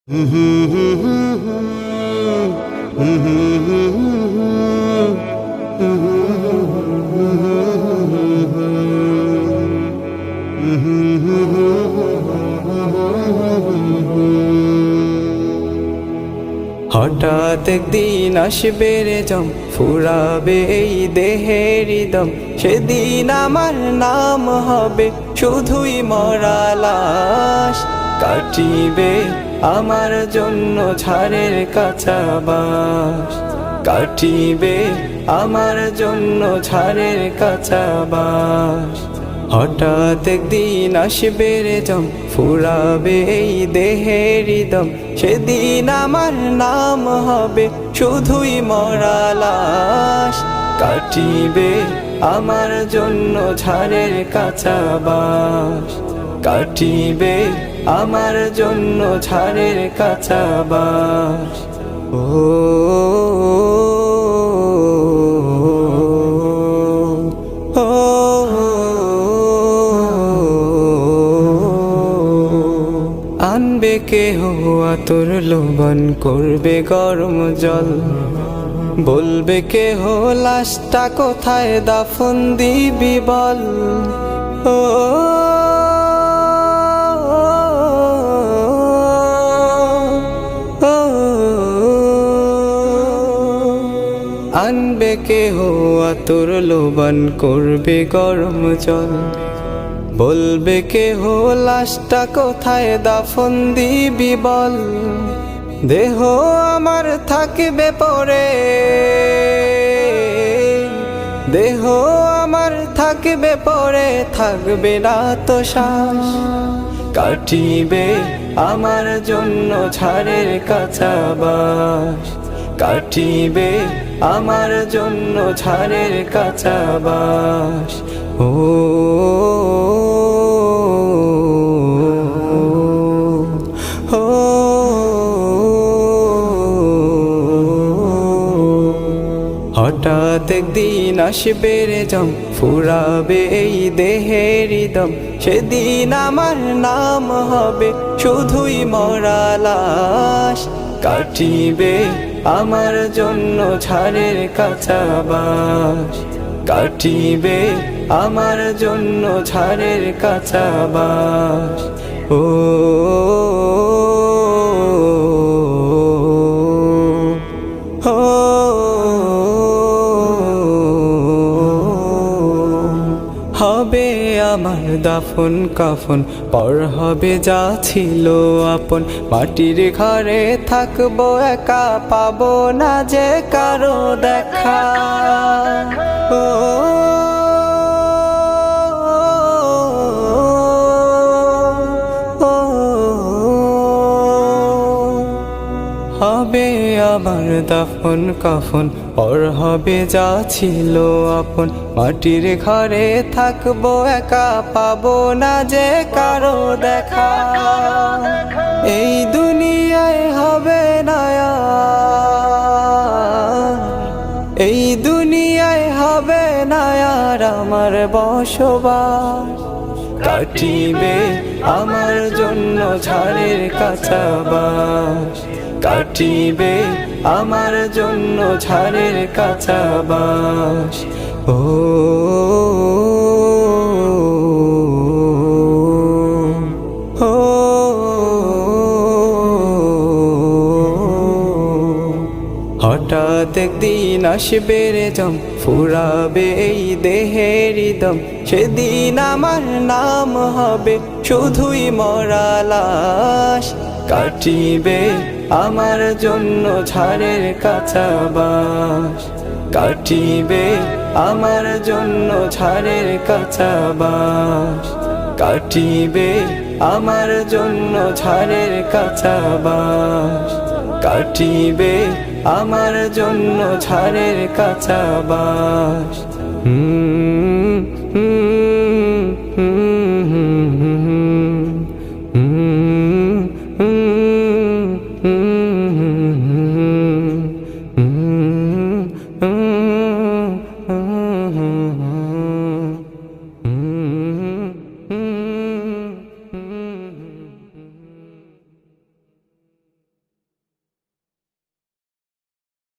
হঠাৎ একদিন আসবে রে জম, ফুরাবে এই দেহের দম। সেদিন আমার নাম হবে শুধুই মরা লাশ। কাটিবে আমার জন্য ঝাড়ের কাঁচা বাঁশ, কাটিবে আমার জন্য ঝাড়ের কাঁচা বাঁশ। হঠাৎ একদিন আসবে রে জম, ফুরাবে এই দেহের দম। সেদিন আমার নাম হবে শুধুই মরা লাশ। কাটিবে আমার জন্য ঝাড়ের কাঁচা বাঁশ, কাটিবে আমার জন্য ঝাড়ের কাঁচা বাঁশ। আনবে কেহ আতর লোভন, করবে গরম জল। বলবে কেহ লাশটা কোথায় দাফন দিবি বল। আনবে কেহ আতর লোভন, করবে গরম জল। বলবে কেহ লাশটা কোথায় দাফন দিবি বল। দেহ আমার থাকবে পরে, দেহ আমার থাকবে পরে, থাকবে না তো শ্বাস। কাটিবে আমার জন্য ঝাড়ের কাঁচা বাঁশ, কাটিবে আমার জন্য ঝাড়ের কাঁচা বাঁশ। হঠাৎ একদিন আসবে রে জম, ফুরাবে এই দেহের দম। সেদিন আমার নাম হবে শুধুই মরা লাশ। কাটিবে আমার জন্য ঝাড়ের কাঁচা বাঁশ, কাটিবে আমার জন্য ঝাড়ের কাঁচা বাঁশ। হবে আমার দাফন কাফন, পর হবে যা ছিল আপন। মাটির ঘরে থাকবো একা, পাবো না যে কারো দেখা। হবে আমার দাফন কাফন, পর হবে যা ছিল আপন। মাটির ঘরে থাকবো একা, পাবো না যে কারো দেখা। এই দুনিয়ায় হবে না আর, এই দুনিয়ায় হবে না আর আমার বসবাস। কাটিবে আমার জন্য ঝাড়ের কাঁচা বাঁশ, কাটিবে আমার জন্য ঝাড়ের কাঁচা বাঁশ। হঠাৎ একদিন আসবে রে জম, ফুরাবে এই দেহের দম। সেদিন আমার নাম হবে শুধুই মরা লাশ। কাটিবে আমার জন্য ঝাড়ের কাঁচা বাঁশ, কাটিবে আমার জন্য ঝাড়ের কাঁচা বাঁশ, কাটিবে আমার জন্য ঝাড়ের কাঁচা বাঁশ, কাটিবে আমার জন্য ঝাড়ের কাঁচা বাঁশ।